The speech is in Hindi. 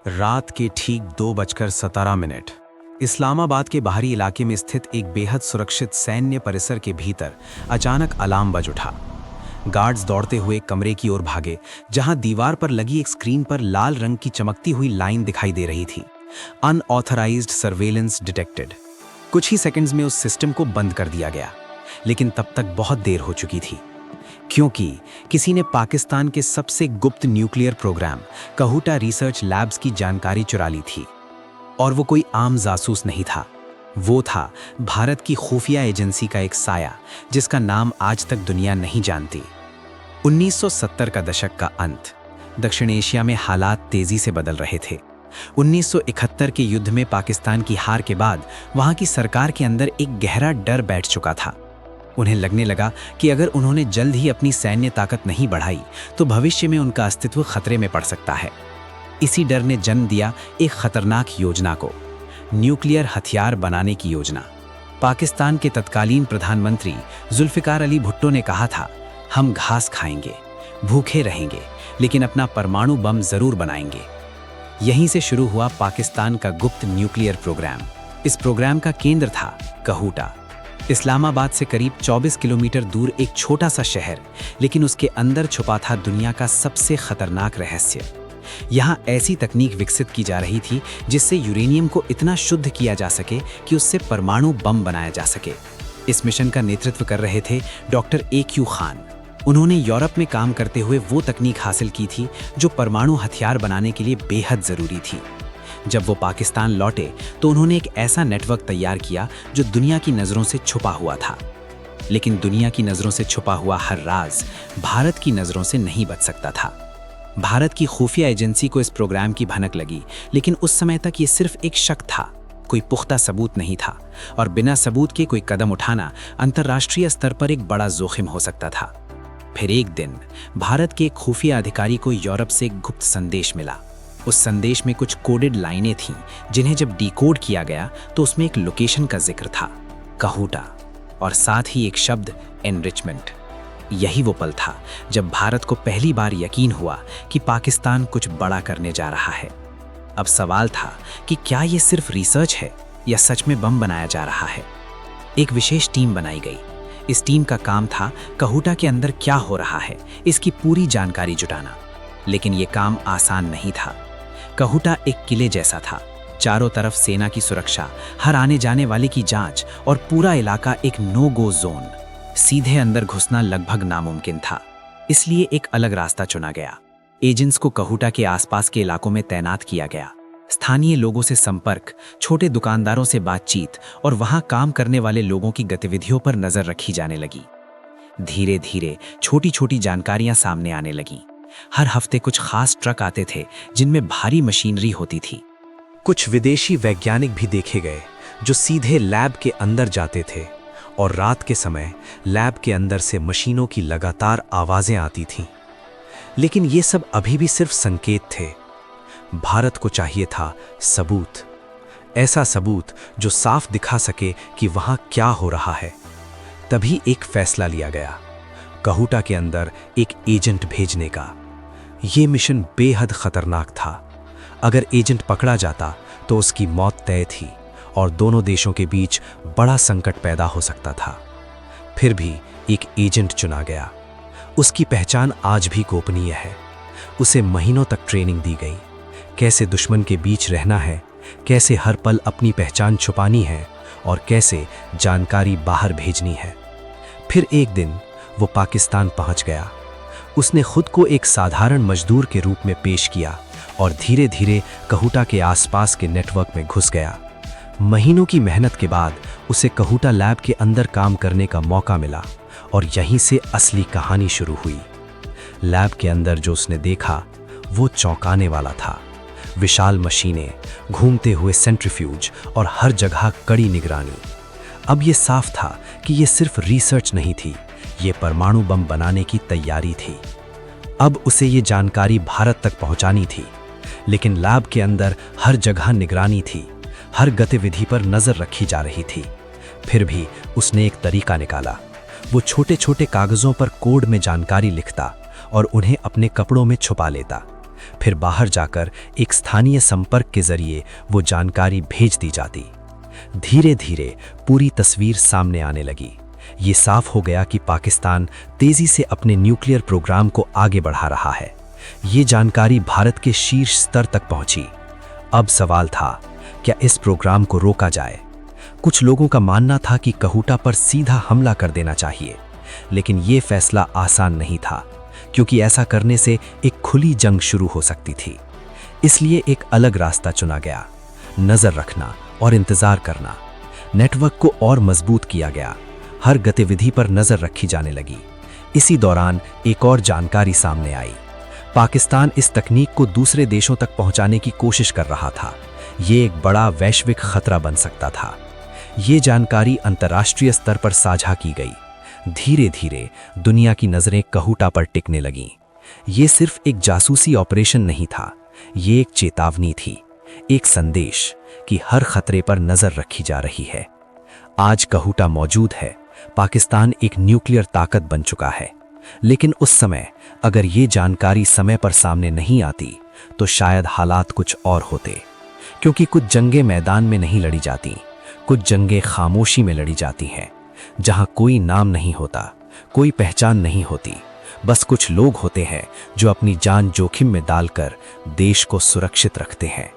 रात के ठीक 2:17 इस्लामाबाद के बाहरी इलाके में स्थित एक बेहद सुरक्षित सैन्य परिसर के भीतर अचानक अलार्म बज उठा। गार्ड्स दौड़ते हुए कमरे की ओर भागे, जहां दीवार पर लगी एक स्क्रीन पर लाल रंग की चमकती हुई लाइन दिखाई दे रही थी, अनऑथराइज्ड सर्वेलेंस डिटेक्टेड। कुछ ही सेकंड्स में उस सिस्टम को बंद कर दिया गया, लेकिन तब तक बहुत देर हो चुकी थी, क्योंकि किसी ने पाकिस्तान के सबसे गुप्त nuclear program Kahuta research labs की जानकारी चुरा ली थी। और वो कोई आम जासूस नहीं था, वो था भारत की खुफिया एजेंसी का एक साया, जिसका नाम आज तक दुनिया नहीं जानती। 1970 का दशक का अंत। दक्षिण एशिया में हालात तेजी से बदल रहे थे। 1971 के युद्ध में पाकिस्तान की हार के बाद वहां की सरकार के अंदर एक गहरा डर बैठ चुका था। उन्हें लगने लगा कि अगर उन्होंने जल्द ही अपनी सैन्य ताकत नहीं बढ़ाई तो भविष्य में उनका अस्तित्व खतरे में पड़ सकता है। इसी डर ने जन्म दिया एक खतरनाक योजना को, न्यूक्लियर हथियार बनाने की योजना। पाकिस्तान के तत्कालीन प्रधानमंत्री जुल्फिकार अली भुट्टो ने कहा था, हम घास खाएंगे, भूखे रहेंगे, लेकिन अपना परमाणु बम जरूर बनाएंगे। यहीं से शुरू हुआ पाकिस्तान का गुप्त न्यूक्लियर प्रोग्राम। इस प्रोग्राम का केंद्र था कहूटा, इस्लामाबाद से करीब 24 किलोमीटर दूर एक छोटा सा शहर, लेकिन उसके अंदर छुपा था दुनिया का सबसे खतरनाक रहस्य। यहाँ ऐसी तकनीक विकसित की जा रही थी जिससे यूरेनियम को इतना शुद्ध किया जा सके कि उससे परमाणु बम बनाया जा सके। इस मिशन का नेतृत्व कर रहे थे डॉक्टर AQ खान। उन्होंने यूरोप में काम करते हुए वो तकनीक हासिल की थी जो परमाणु हथियार बनाने के लिए बेहद ज़रूरी थी। जब वो पाकिस्तान लौटे तो उन्होंने एक ऐसा नेटवर्क तैयार किया जो दुनिया की नज़रों से छुपा हुआ था। लेकिन दुनिया की नज़रों से छुपा हुआ हर राज भारत की नज़रों से नहीं बच सकता था। भारत की खुफिया एजेंसी को इस प्रोग्राम की भनक लगी, लेकिन उस समय तक ये सिर्फ एक शक था, कोई पुख्ता सबूत नहीं था, और बिना सबूत के कोई कदम उठाना अंतर्राष्ट्रीय स्तर पर एक बड़ा जोखिम हो सकता था। फिर एक दिन भारत के एक खुफिया अधिकारी को यूरोप से एक गुप्त संदेश मिला। उस संदेश में कुछ कोडेड लाइनें थीं, जिन्हें जब डिकोड किया गया तो उसमें एक लोकेशन का जिक्र था, कहूटा, और साथ ही एक शब्द एनरिचमेंट। यही वो पल था जब भारत को पहली बार यकीन हुआ कि पाकिस्तान कुछ बड़ा करने जा रहा है। अब सवाल था कि क्या ये सिर्फ रिसर्च है या सच में बम बनाया जा रहा है। एक विशेष टीम बनाई गई। इस टीम का काम था कहूटा के अंदर क्या हो रहा है इसकी पूरी जानकारी जुटाना। लेकिन ये काम आसान नहीं था। कहूटा एक किले जैसा था, चारों तरफ सेना की सुरक्षा, हर आने जाने वाले की जांच, और पूरा इलाका एक नो गो जोन। सीधे अंदर घुसना लगभग नामुमकिन था, इसलिए एक अलग रास्ता चुना गया। एजेंट्स को कहूटा के आसपास के इलाकों में तैनात किया गया। स्थानीय लोगों से संपर्क, छोटे दुकानदारों से बातचीत और वहां काम करने वाले लोगों की गतिविधियों पर नजर रखी जाने लगी। धीरे धीरे छोटी छोटी जानकारियां सामने आने लगीं। हर हफ्ते कुछ खास ट्रक आते थे जिनमें भारी मशीनरी होती थी। कुछ विदेशी वैज्ञानिक भी देखे गए जो सीधे लैब के अंदर जाते थे, और रात के समय लैब के अंदर से मशीनों की लगातार आवाजें आती थीं। लेकिन ये सब अभी भी सिर्फ संकेत थे। भारत को चाहिए था सबूत, ऐसा सबूत जो साफ दिखा सके कि वहां क्या हो रहा है। तभी एक फैसला लिया गया, कहूटा के अंदर एक एजेंट भेजने का। ये मिशन बेहद खतरनाक था। अगर एजेंट पकड़ा जाता तो उसकी मौत तय थी और दोनों देशों के बीच बड़ा संकट पैदा हो सकता था। फिर भी एक एजेंट चुना गया। उसकी पहचान आज भी गोपनीय है। उसे महीनों तक ट्रेनिंग दी गई, कैसे दुश्मन के बीच रहना है, कैसे हर पल अपनी पहचान छुपानी है और कैसे जानकारी बाहर भेजनी है। फिर एक दिन वो पाकिस्तान पहुंच गया। उसने खुद को एक साधारण मजदूर के रूप में पेश किया और धीरे धीरे कहूटा के आसपास के नेटवर्क में घुस गया। महीनों की मेहनत के बाद उसे कहूटा लैब के अंदर काम करने का मौका मिला, और यहीं से असली कहानी शुरू हुई। लैब के अंदर जो उसने देखा वो चौंकाने वाला था। विशाल मशीनें, घूमते हुए सेंट्रीफ्यूज और हर जगह कड़ी निगरानी। अब ये साफ था कि ये सिर्फ रिसर्च नहीं थी, ये परमाणु बम बनाने की तैयारी थी। अब उसे ये जानकारी भारत तक पहुंचानी थी, लेकिन लैब के अंदर हर जगह निगरानी थी, हर गतिविधि पर नजर रखी जा रही थी। फिर भी उसने एक तरीका निकाला। वो छोटे छोटे कागजों पर कोड में जानकारी लिखता और उन्हें अपने कपड़ों में छुपा लेता। फिर बाहर जाकर एक स्थानीय संपर्क के जरिए वो जानकारी भेज दी जाती। धीरे धीरे पूरी तस्वीर सामने आने लगी। ये साफ हो गया कि पाकिस्तान तेजी से अपने न्यूक्लियर प्रोग्राम को आगे बढ़ा रहा है। ये जानकारी भारत के शीर्ष स्तर तक पहुंची। अब सवाल था, क्या इस प्रोग्राम को रोका जाए? कुछ लोगों का मानना था कि कहूटा पर सीधा हमला कर देना चाहिए, लेकिन ये फैसला आसान नहीं था, क्योंकि ऐसा करने से एक खुली जंग शुरू हो सकती थी। इसलिए एक अलग रास्ता चुना गया, नजर रखना और इंतजार करना। नेटवर्क को और मजबूत किया गया, हर गतिविधि पर नजर रखी जाने लगी। इसी दौरान एक और जानकारी सामने आई। पाकिस्तान इस तकनीक को दूसरे देशों तक पहुंचाने की कोशिश कर रहा था। ये एक बड़ा वैश्विक खतरा बन सकता था। ये जानकारी अंतर्राष्ट्रीय स्तर पर साझा की गई। धीरे धीरे दुनिया की नजरें कहूटा पर टिकने लगीं। ये सिर्फ एक जासूसी ऑपरेशन नहीं था, ये एक चेतावनी थी, एक संदेश कि हर खतरे पर नजर रखी जा रही है। आज कहूटा मौजूद है, पाकिस्तान एक न्यूक्लियर ताकत बन चुका है। लेकिन उस समय अगर ये जानकारी समय पर सामने नहीं आती तो शायद हालात कुछ और होते, क्योंकि कुछ जंगें मैदान में नहीं लड़ी जाती, कुछ जंगें खामोशी में लड़ी जाती हैं, जहां कोई नाम नहीं होता, कोई पहचान नहीं होती, बस कुछ लोग होते हैं जो अपनी जान जोखिम में डालकर देश को सुरक्षित रखते हैं।